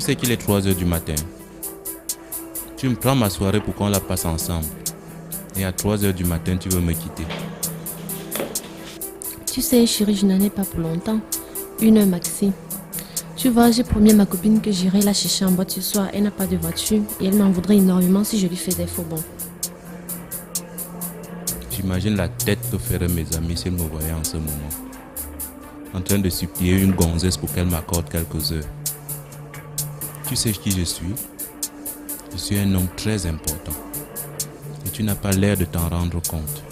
sais qu'il est 3 heures du matin. Tu me prends ma soirée pour qu'on la passe ensemble. Et à 3 heures du matin, tu veux me quitter. Tu sais, chérie, je n'en ai pas pour longtemps. 1 heure maxi. Tu vois, j'ai promis à ma copine que j'irai la chercher en boîte ce soir. Elle n'a pas de voiture et elle m'en voudrait énormément si je lui faisais faux bon. J'imagine la tête que feraient mes amis s'ils me voyaient en ce moment. En train de supplier une gonzesse pour qu'elle m'accorde quelques heures. Tu sais qui je suis? Je suis un homme très important. Et tu n'as pas l'air de t'en rendre compte.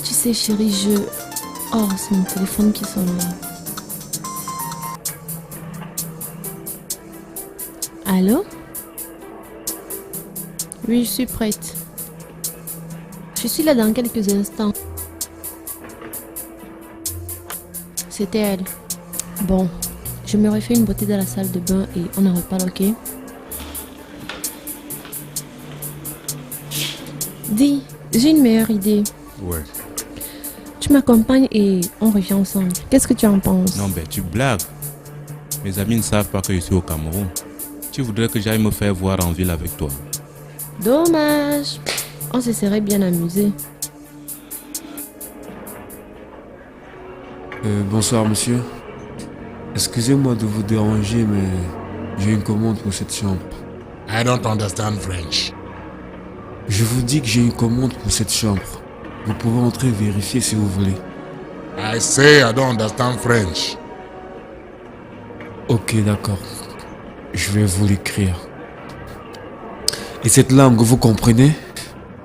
Tu sais, chérie, Oh, c'est mon téléphone qui sonne là. Allô? Oui, je suis prête. Je suis là dans quelques instants. C'était elle. Bon, je me refais une beauté dans la salle de bain et on en reparle, ok? Dis, j'ai une meilleure idée. Ouais. Tu m'accompagnes et on revient ensemble. Qu'est-ce que tu en penses? Non, ben tu blagues. Mes amis ne savent pas que je suis au Cameroun. Tu voudrais que j'aille me faire voir en ville avec toi. Dommage. On se serait bien amusé. Bonsoir monsieur. Excusez-moi de vous déranger, mais j'ai une commande pour cette chambre. I don't understand French. Je vous dis que j'ai une commande pour cette chambre. Vous pouvez entrer et vérifier si vous voulez. I say I don't understand French. Ok, d'accord. Je vais vous l'écrire. Et cette langue, vous comprenez?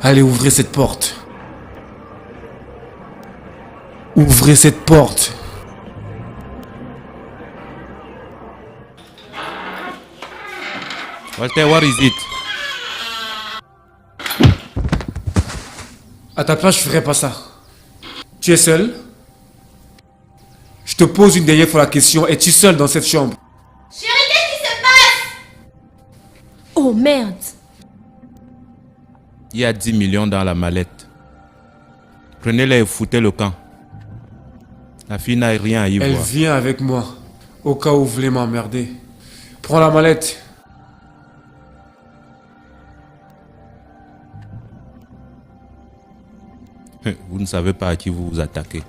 Allez, ouvrez cette porte. Ouvrez cette porte. Walter, what is it? À ta place, je ferais pas ça. Tu es seul? Je te pose une dernière fois la question. Es-tu seul dans cette chambre? Chérie, qu'est-ce qui se passe? Oh merde! Il y a 10 millions dans la mallette. Prenez-les et foutez le camp. La fille n'a rien à y Elle voir. vient avec moi. Au cas où vous voulez m'emmerder. Prends la mallette. Vous ne savez pas à qui vous vous attaquez.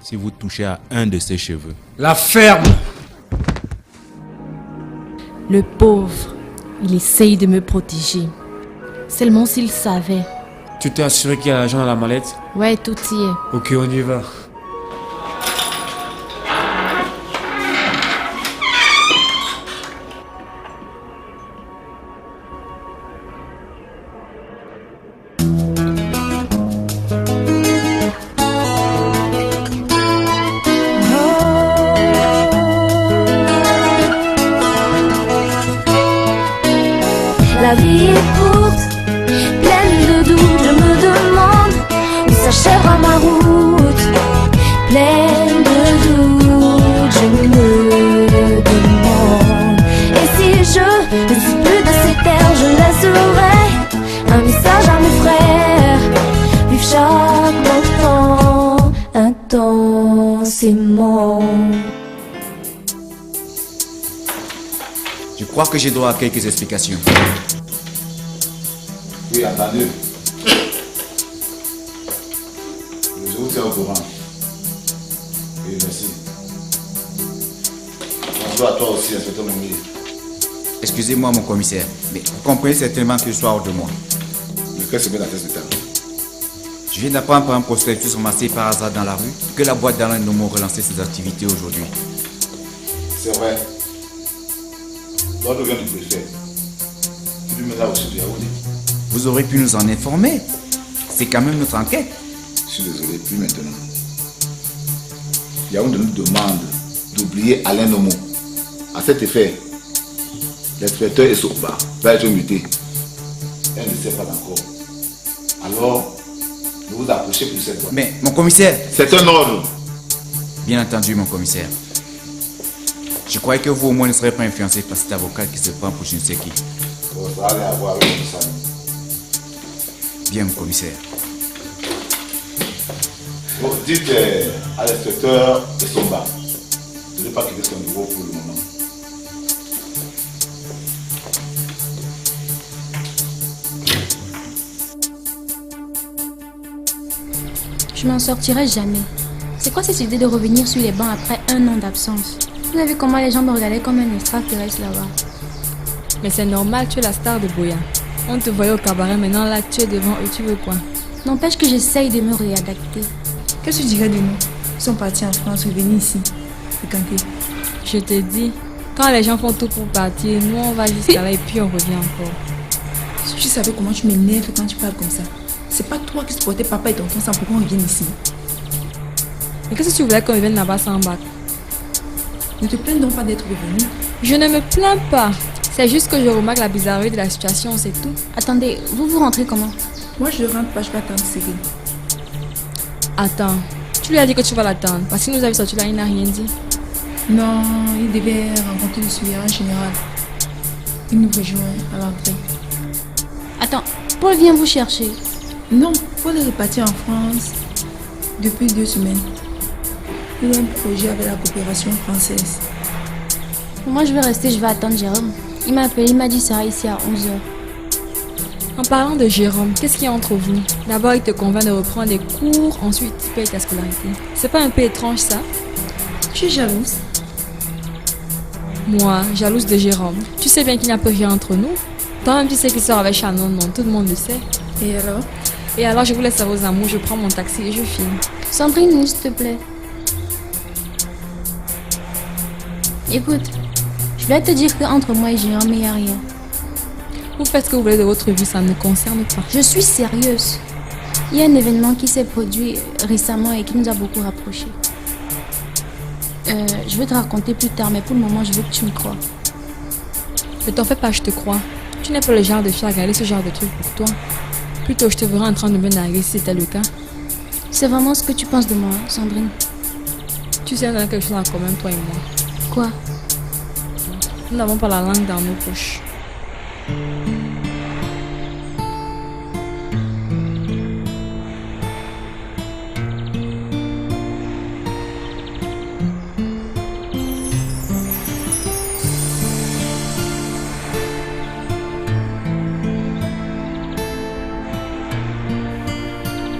Si vous touchez à un de ses cheveux. La ferme! Le pauvre, il essaye de me protéger. Seulement s'il savait. Tu t'es assuré qu'il y a l'argent dans la mallette? Ouais, tout y est. Ok, on y va. La vie est courte, pleine de doutes. Je me demande où s'achèvera ma route. Pleine de doutes, je me demande. Et si je ne suis plus de ces terres, je laisserai un message à mes frères. Vivre chaque instant intensément. Je crois que j'ai droit à quelques explications. Oui, attendez. Je vous tiens au courant. Oui, merci. Bonjour à toi aussi, inspecteur Moumi. Excusez-moi, mon commissaire, mais vous comprenez certainement que je sois hors de moi. Mais qu'est-ce que c'est la tête de table? Je viens d'apprendre par un prospectus ramassé par hasard dans la rue que la boîte d'Alain Nomo relançait ses activités aujourd'hui. C'est vrai. L'ordre vient du préfet. Tu lui mets là aussi de Yaoundé. Vous aurez pu nous en informer. C'est quand même notre enquête. Je suis désolé, plus maintenant. Yaoundé nous demande d'oublier Alain Nomo. À cet effet, l'inspecteur Essoba va être muté. Elle ne sait pas encore. Alors, ne vous approchez plus de cette boîte. Mais, mon commissaire... C'est un ordre. Bien entendu, mon commissaire. Je croyais que vous au moins ne serez pas influencé par cet avocat qui se prend pour je ne sais qui. Bon, ça va aller à voir avec votre famille. Bien, mon commissaire. Bon, dites à l'inspecteur Essoba de ne pas quitter son bureau pour le moment. Je m'en sortirai jamais. C'est quoi cette idée de revenir sur les bancs après 1 an d'absence? Vous avez vu comment les gens me regardaient comme un extraterrestre là-bas? Mais c'est normal, tu es la star de Boya. On te voyait au cabaret, maintenant là tu es devant eux, tu veux quoi? N'empêche que j'essaye de me réadapter. Qu'est-ce que tu dirais de nous? Ils sont partis en France, revenus ici. Fréquenter. Je te dis, quand les gens font tout pour partir, nous on va jusqu'à là et puis on revient encore. Si tu savais comment tu m'énerves quand tu parles comme ça. C'est pas toi qui supportais papa et tonton sans pourquoi on revient ici. Mais qu'est-ce que tu voulais qu'on revienne là-bas sans bac? Ne te plains donc pas d'être revenu. Je ne me plains pas. C'est juste que je remarque la bizarrerie de la situation, c'est tout. Attendez, vous rentrez comment? Moi je rentre pas, je vais attendre Cyril. Attends, tu lui as dit que tu vas l'attendre. Parce qu'il nous a vu sortir là, il n'a rien dit. Non, il devait rencontrer le surveillant général. Il nous rejoint à l'entrée. Attends, Paul vient vous chercher. Non, Paul est reparti en France depuis 2 semaines. Il a un projet avec la coopération française. Moi je vais rester, je vais attendre Jérôme. Il m'a appelé, il m'a dit ça ici à 11h. En parlant de Jérôme, qu'est-ce qu'il y a entre vous? D'abord, il te convainc de reprendre des cours, ensuite, tu payes ta scolarité. C'est pas un peu étrange ça? Tu es jalouse? Moi, jalouse de Jérôme. Tu sais bien qu'il n'y a plus rien entre nous. Toi-même, tu sais qu'il sort avec Shannon, non? Tout le monde le sait. Et alors? Et alors, je vous laisse à vos amours, je prends mon taxi et je file. Sandrine, s'il te plaît. Écoute, je vais te dire qu'entre moi et Jérôme, il n'y a rien. Vous faites ce que vous voulez de votre vie, ça ne me concerne pas. Je suis sérieuse. Il y a un événement qui s'est produit récemment et qui nous a beaucoup rapprochés. Je vais te raconter plus tard, mais pour le moment, je veux que tu me crois. Ne t'en fais pas, je te crois. Tu n'es pas le genre de fille à regarder ce genre de truc pour toi. Plutôt, je te verrai en train de me narguer si c'était le cas. C'est vraiment ce que tu penses de moi, Sandrine? Tu sais, on a quelque chose en commun, toi et moi. Quoi? Nous n'avons pas la langue dans nos poches.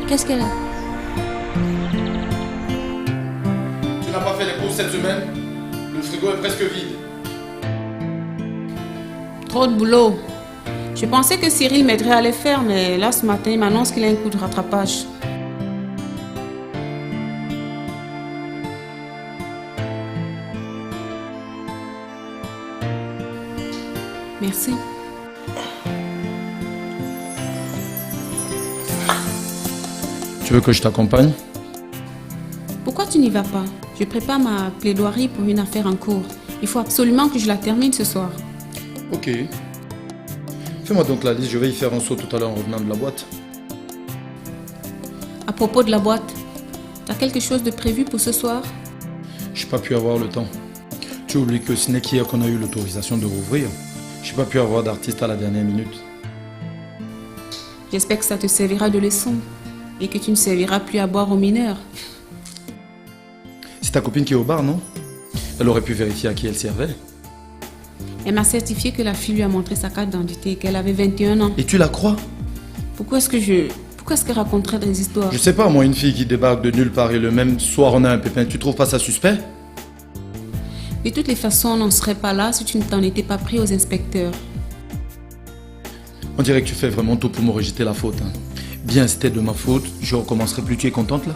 Qu'est-ce qu'elle a? Tu n'as pas fait les courses cette semaine? Le frigo est presque vide. Trop de boulot. Je pensais que Cyril m'aiderait à les faire, mais là ce matin il m'annonce qu'il a un coup de rattrapage. Merci. Tu veux que je t'accompagne? Pourquoi tu n'y vas pas? Je prépare ma plaidoirie pour une affaire en cours. Il faut absolument que je la termine ce soir. Ok. Fais-moi donc la liste, je vais y faire un saut tout à l'heure en revenant de la boîte. À propos de la boîte, t'as quelque chose de prévu pour ce soir? J'ai pas pu avoir le temps. Tu oublies que ce n'est qu'hier qu'on a eu l'autorisation de rouvrir. J'ai pas pu avoir d'artiste à la dernière minute. J'espère que ça te servira de leçon et que tu ne serviras plus à boire aux mineurs. C'est ta copine qui est au bar, non? Elle aurait pu vérifier à qui elle servait. Elle m'a certifié que la fille lui a montré sa carte d'identité et qu'elle avait 21 ans. Et tu la crois? Pourquoi est-ce qu'elle raconterait des histoires? Je sais pas, moi, une fille qui débarque de nulle part et le même soir on a un pépin, tu trouves pas ça suspect? De toutes les façons, on n'en serait pas là si tu ne t'en étais pas pris aux inspecteurs. On dirait que tu fais vraiment tout pour me rejeter la faute. Hein. Bien, c'était de ma faute, je recommencerai plus. Tu es contente là?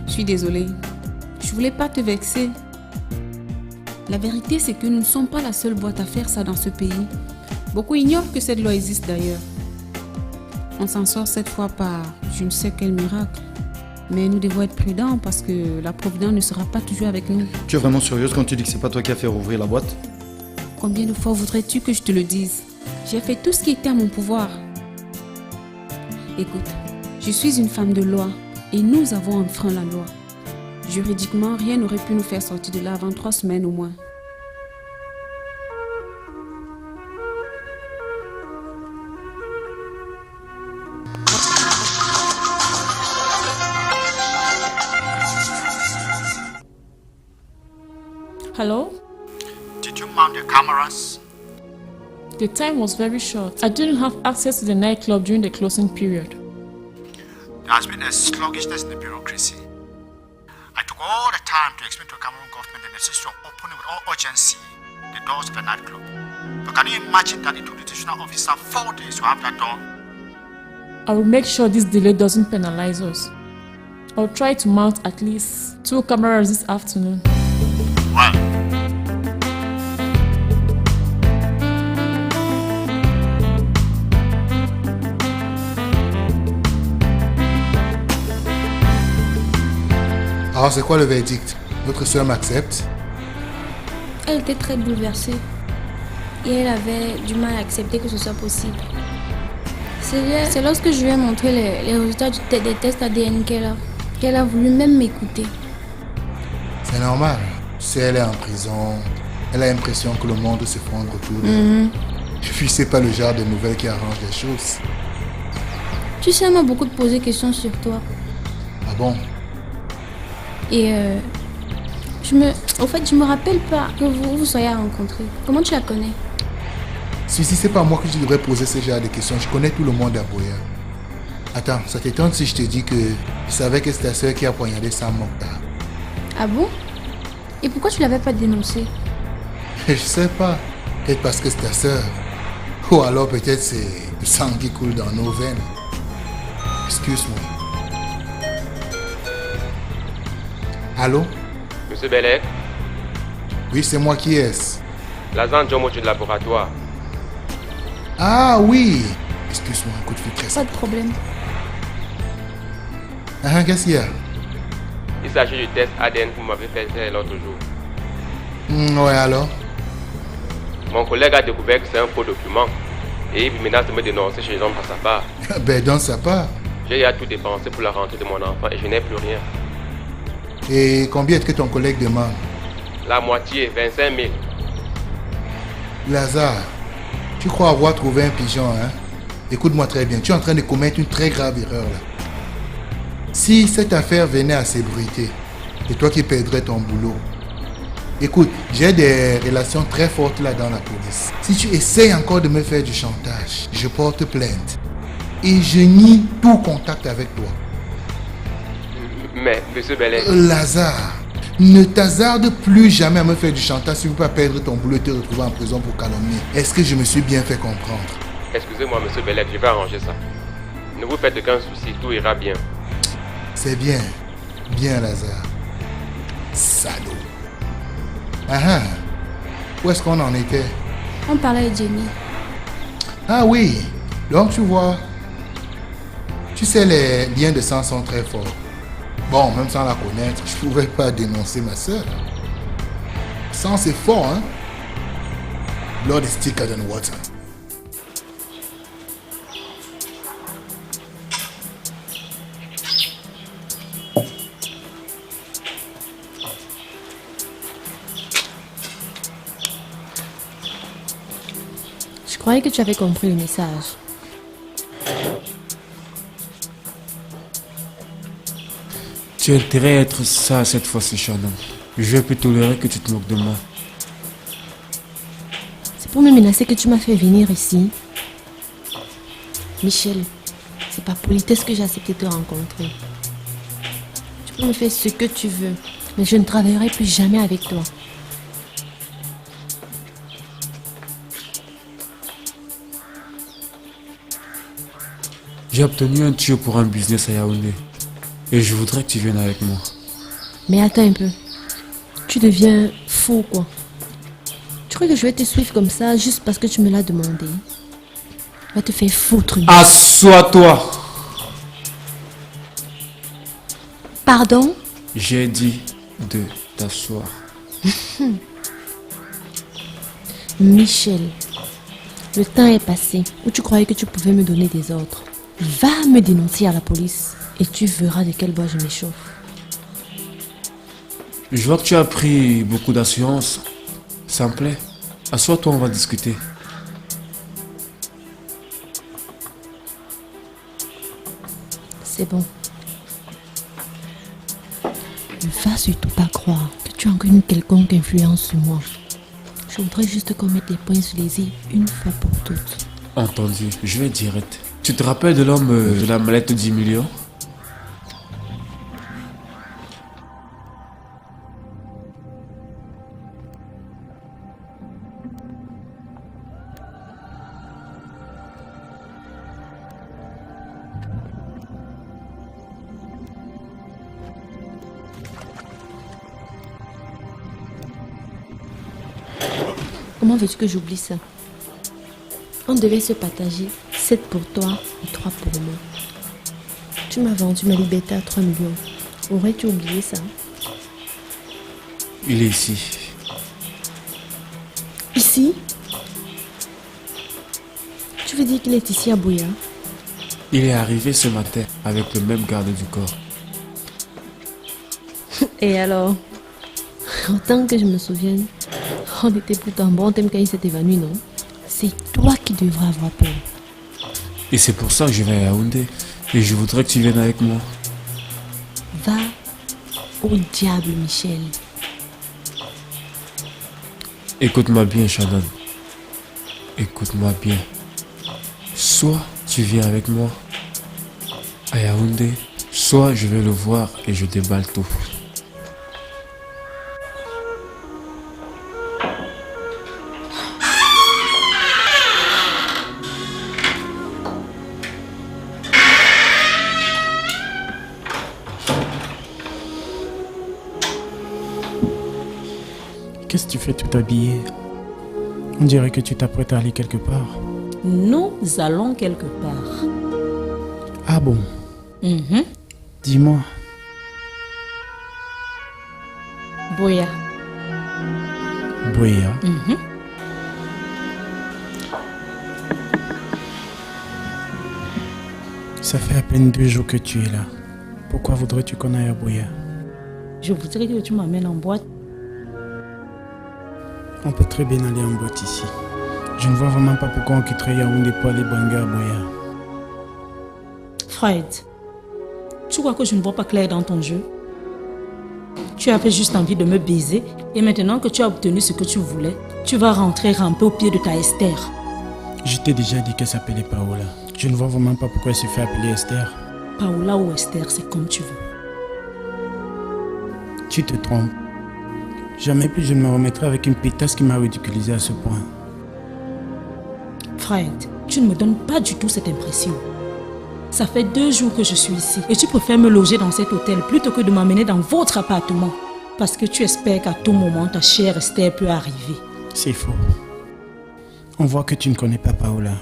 Je suis désolée. Je voulais pas te vexer. La vérité, c'est que nous ne sommes pas la seule boîte à faire ça dans ce pays. Beaucoup ignorent que cette loi existe d'ailleurs. On s'en sort cette fois par je ne sais quel miracle. Mais nous devons être prudents parce que la providence ne sera pas toujours avec nous. Tu es vraiment sérieuse quand tu dis que c'est pas toi qui as fait rouvrir la boîte? Combien de fois voudrais-tu que je te le dise? J'ai fait tout ce qui était à mon pouvoir. Écoute, je suis une femme de loi et nous avons enfreint la loi. Juridiquement, rien n'aurait pu nous faire sortir de là avant 3 semaines au moins. Hello? Did you mount the cameras? The time was very short. I didn't have access to the nightclub during the closing period. There has been a sluggishness in the bureaucracy. I took all the time to explain to the Cameroon government the necessity of opening with all urgency the doors of the nightclub. But can you imagine that it took the divisional officer 4 days to have that done? I will make sure this delay doesn't penalize us. I'll try to mount at least 2 cameras this afternoon. Well, alors c'est quoi le verdict? Votre soeur m'accepte? Elle était très bouleversée et elle avait du mal à accepter que ce soit possible. C'est lorsque je lui ai montré les résultats des tests ADN qu'elle a voulu même m'écouter. C'est normal. Si elle est en prison, elle a l'impression que le monde se fond autour d'elle. Et puis c'est pas le genre de nouvelles qui arrange les choses. Tu sais, elle m'a beaucoup posé questions sur toi. Ah bon? Et je me rappelle pas que vous vous soyez rencontrés. Comment tu la connais? Si c'est pas moi que je devrais poser ce genre de questions. Je connais tout le monde à Boya. Attends, ça t'étonne si je te dis que je savais que c'est ta soeur qui a poignardé Sam Mokhtar. Ah bon? Et pourquoi tu l'avais pas dénoncé? Je sais pas. Peut-être parce que c'est ta soeur. Ou alors peut-être c'est le sang qui coule dans nos veines. Excuse-moi. Allô? Monsieur Bellec? Oui, c'est moi, qui est-ce? L'agent Jomo du laboratoire. Ah oui! Excuse-moi, un coup de fil très Pas de problème. Ah, qu'est-ce qu'il y a? Il s'agit du test ADN que vous m'avez fait l'autre jour. Ouais, alors? Mon collègue a découvert que c'est un faux document et il menace de me dénoncer chez les hommes à sa part. Ben, dans sa part. J'ai déjà tout dépensé pour la rentrée de mon enfant et je n'ai plus rien. Et combien est-ce que ton collègue demande? La moitié, 25 000. Lazare, tu crois avoir trouvé un pigeon, hein? Écoute-moi très bien, tu es en train de commettre une très grave erreur là. Si cette affaire venait à s'ébruiter, c'est toi qui perdrais ton boulot. Écoute, j'ai des relations très fortes là dans la police. Si tu essayes encore de me faire du chantage, je porte plainte. Et je nie tout contact avec toi. Mais, monsieur Bellec... Lazare, ne t'hasarde plus jamais à me faire du chantage si tu ne veux pas perdre ton boulot et te retrouver en prison pour calomnie. Est-ce que je me suis bien fait comprendre? Excusez-moi, monsieur Bellec, je vais arranger ça. Ne vous faites aucun souci, tout ira bien. C'est bien. Bien, Lazare. Salaud. Ah, où est-ce qu'on en était? On parlait de Jenny. Ah oui. Donc, tu vois, tu sais, les liens de sang sont très forts. Bon, même sans la connaître, je ne pouvais pas dénoncer ma soeur. Sang, c'est fort, hein? Blood is thicker than water. Je croyais que tu avais compris le message. Tu as intérêt à être ça cette fois-ci, Shannon. Je vais plus tolérer que tu te moques de moi. C'est pour me menacer que tu m'as fait venir ici. Michel, c'est par politesse que j'ai accepté de te rencontrer. Tu peux me faire ce que tu veux, mais je ne travaillerai plus jamais avec toi. J'ai obtenu un tuyau pour un business à Yaoundé. Et je voudrais que tu viennes avec moi. Mais attends un peu. Tu deviens fou, quoi. Tu crois que je vais te suivre comme ça juste parce que tu me l'as demandé? Va te faire foutre. Assois-toi! Pardon? J'ai dit de t'asseoir. Michel, le temps est passé où tu croyais que tu pouvais me donner des ordres. Va me dénoncer à la police et tu verras de quel bois je m'échauffe. Je vois que tu as pris beaucoup d'assurance. Ça me plaît. Assois-toi, on va discuter. C'est bon. Ne va surtout pas croire que tu as encore une quelconque influence sur moi. Je voudrais juste qu'on mette les points sur les i une fois pour toutes. Entendu, je vais direct. Tu te rappelles de l'homme de la mallette de 10 millions? Comment veux-tu que j'oublie ça? On devait se partager 7 pour toi et 3 pour moi. Tu m'as vendu ma liberté à 3 millions. Aurais-tu oublié ça? Il est ici. Ici? Tu veux dire qu'il est ici à Buea? Il est arrivé ce matin avec le même garde du corps. Et alors? Autant que je me souvienne, on était plutôt en bon thème quand il s'est évanoui, non? C'est toi qui devras avoir peur. Et c'est pour ça que je vais à Yaoundé. Et je voudrais que tu viennes avec moi. Va au diable, Michel. Écoute-moi bien, Shannon. Écoute-moi bien. Soit tu viens avec moi à Yaoundé, soit je vais le voir et je déballe tout. Qu'est-ce que tu fais tout habillé? On dirait que tu t'apprêtes à aller quelque part. Nous allons quelque part. Ah bon? Dis-moi. Buea. Buea? Ça fait à peine 2 jours que tu es là. Pourquoi voudrais-tu qu'on aille à Buea? Je voudrais que tu m'amènes en boîte. On peut très bien aller en boîte ici. Je ne vois vraiment pas pourquoi on quitterait Yaoundé pour aller banger à Buea. Fred, tu crois que je ne vois pas clair dans ton jeu? Tu avais juste envie de me baiser et maintenant que tu as obtenu ce que tu voulais, tu vas rentrer ramper au pied de ta Esther. Je t'ai déjà dit qu'elle s'appelait Paola. Je ne vois vraiment pas pourquoi elle se fait appeler Esther. Paola ou Esther, c'est comme tu veux. Tu te trompes. Jamais plus je ne me remettrai avec une pétasse qui m'a ridiculisé à ce point. Fred, tu ne me donnes pas du tout cette impression. Ça fait 2 jours que je suis ici et tu préfères me loger dans cet hôtel plutôt que de m'emmener dans votre appartement. Parce que tu espères qu'à tout moment ta chère Esther peut arriver. C'est faux. On voit que tu ne connais pas Paola.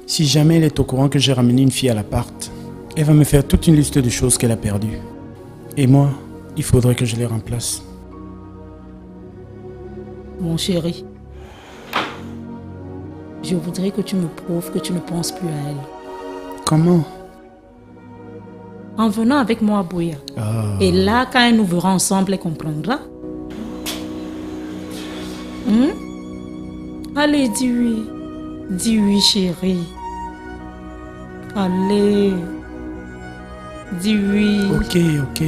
Si jamais elle est au courant que j'ai ramené une fille à l'appart, elle va me faire toute une liste de choses qu'elle a perdues. Et moi, il faudrait que je les remplace. Mon chéri, je voudrais que tu me prouves que tu ne penses plus à elle. Comment? En venant avec moi à Buea. Et là, quand elle nous verra ensemble, elle comprendra. Allez, dis oui. Dis oui, chérie. Allez. Dis oui. Ok.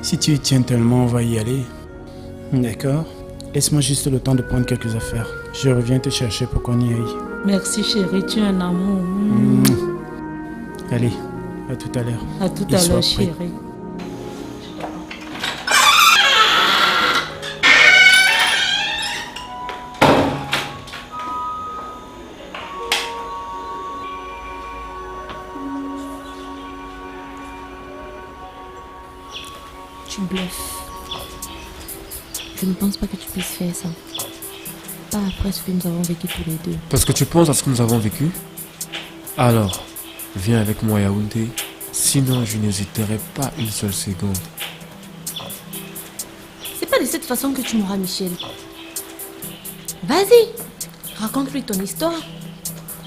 Si tu y tiens tellement, on va y aller. D'accord? Laisse-moi juste le temps de prendre quelques affaires. Je reviens te chercher pour qu'on y aille. Merci chérie, tu es un amour. Allez, à tout à l'heure. À tout à l'heure, chérie. Tu bluffes. Je ne pense pas que tu puisses faire ça. Pas après ce que nous avons vécu tous les deux. Parce que tu penses à ce que nous avons vécu? Alors, viens avec moi à Yaoundé. Sinon, je n'hésiterai pas une seule seconde. C'est pas de cette façon que tu m'auras, Michel. Vas-y, raconte-lui ton histoire.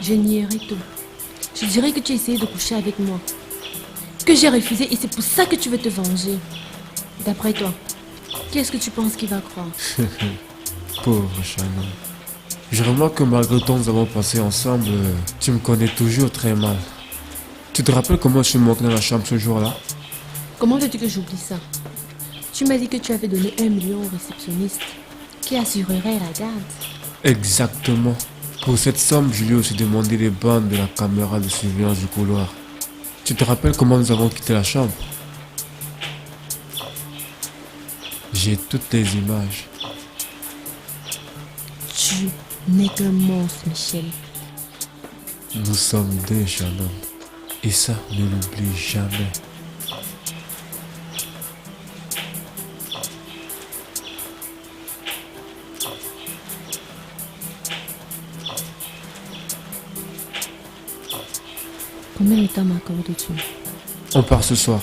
Je nierai tout. Je dirai que tu as essayé de coucher avec moi. Que j'ai refusé et c'est pour ça que tu veux te venger. D'après toi, qu'est-ce que tu penses qu'il va croire? Pauvre Shannon. Je remarque que malgré tout nous avons passé ensemble, tu me connais toujours très mal. Tu te rappelles comment je suis monté dans la chambre ce jour-là? Comment veux-tu que j'oublie ça? Tu m'as dit que tu avais donné 1 million au réceptionniste qui assurerait la garde. Exactement. Pour cette somme, je lui ai aussi demandé les bandes de la caméra de surveillance du couloir. Tu te rappelles comment nous avons quitté la chambre? J'ai toutes les images. Tu n'es qu'un monstre, Michel. Nous sommes 2, Shannon. Et ça, ne l'oublie jamais. Combien de temps m'accordes-tu? On part ce soir.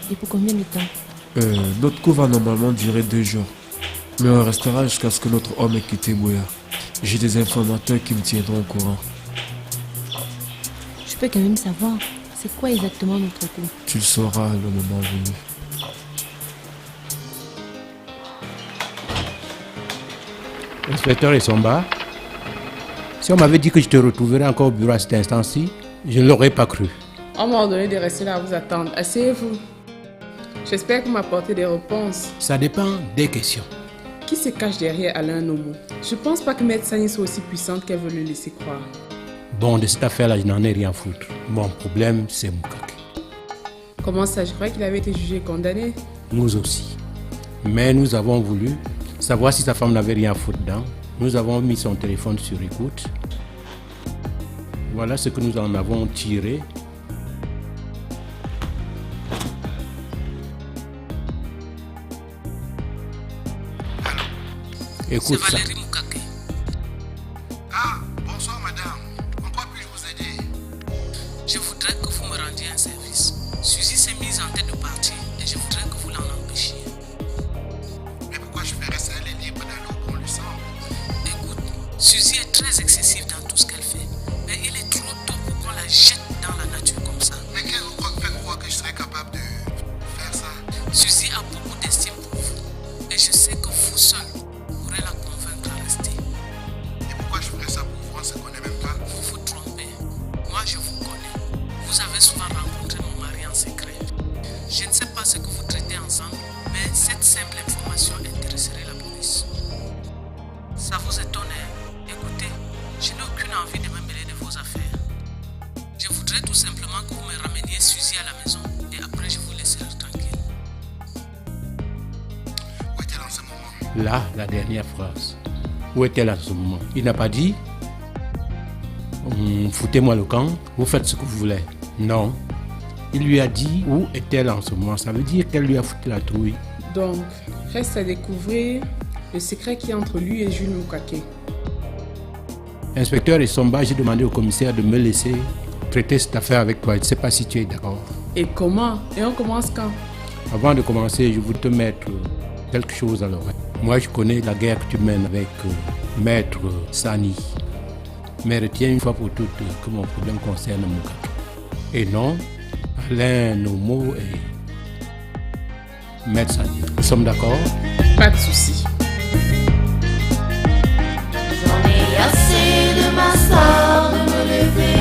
Et pour combien de temps? Notre coup va normalement durer 2 jours. Mais on restera jusqu'à ce que notre homme ait quitté Boya. J'ai des informateurs qui me tiendront au courant. Je peux quand même savoir, c'est quoi exactement notre coup? Tu le sauras le moment venu. Inspecteur Essomba, si on m'avait dit que je te retrouverais encore au bureau à cet instant-ci, je ne l'aurais pas cru. On m'a ordonné de rester là à vous attendre. Asseyez-vous. J'espère que vous m'apportez des réponses. Ça dépend des questions. Qui se cache derrière Alain Nomo? Je pense pas que Maître Sani soit aussi puissante qu'elle veut le laisser croire. Bon, de cette affaire-là, je n'en ai rien à foutre. Mon problème, c'est Moukake. Comment ça? Je croyais qu'il avait été jugé et condamné. Nous aussi. Mais nous avons voulu savoir si sa femme n'avait rien à foutre dedans. Nous avons mis son téléphone sur écoute. Voilà ce que nous en avons tiré. Écoute ça. Ah, bonsoir madame. En quoi puis-je vous aider? Je voudrais que vous me rendiez un service. Suzy s'est mise en tête de partir et je voudrais que vous l'en empêchiez. Mais pourquoi je ferais ça? Elle est libre d'aller où bon lui semble. Écoute, Suzy est très excessive dans tout ce qu'elle fait. Mais il est trop tôt pour qu'on la jette dans la nature comme ça. Mais qu'elle vous fait croire que je serais capable de faire ça? Suzy a beaucoup d'estime pour vous. Et je sais que vous seul pourrez la convaincre à rester. Et pourquoi je ferais ça pour vous? On ne se connaît même pas. Vous vous trompez. Moi, je vous connais. Vous avez souvent rencontré mon mari en secret. Je ne sais pas ce que vous traitez ensemble, mais cette simple information intéresserait la police. Ça vous étonne, hein? Écoutez, je n'ai aucune envie de me mêler de vos affaires. Je voudrais tout simplement que vous me rameniez Suzy à la maison et après je vous laisserai tranquille. Où est-elle en ce moment? Là, la dernière phrase. Où est-elle en ce moment? Il n'a pas dit foutez-moi le camp, vous faites ce que vous voulez. Non. Il lui a dit où est-elle en ce moment. Ça veut dire qu'elle lui a foutu la trouille. Donc, reste à découvrir le secret qui est entre lui et Jules Moukake. Inspecteur Essomba, j'ai demandé au commissaire de me laisser traiter cette affaire avec toi. Je ne sais pas si tu es d'accord. Et comment? Et on commence quand? Avant de commencer, je voudrais te mettre quelque chose à l'oreille. Moi, je connais la guerre que tu mènes avec Maître Sani. Mais retiens une fois pour toutes que mon problème concerne Moukake. Et non Alain Nomo et Maître Sani. Nous sommes d'accord? Pas de souci. J'en ai assez de ma star de me lever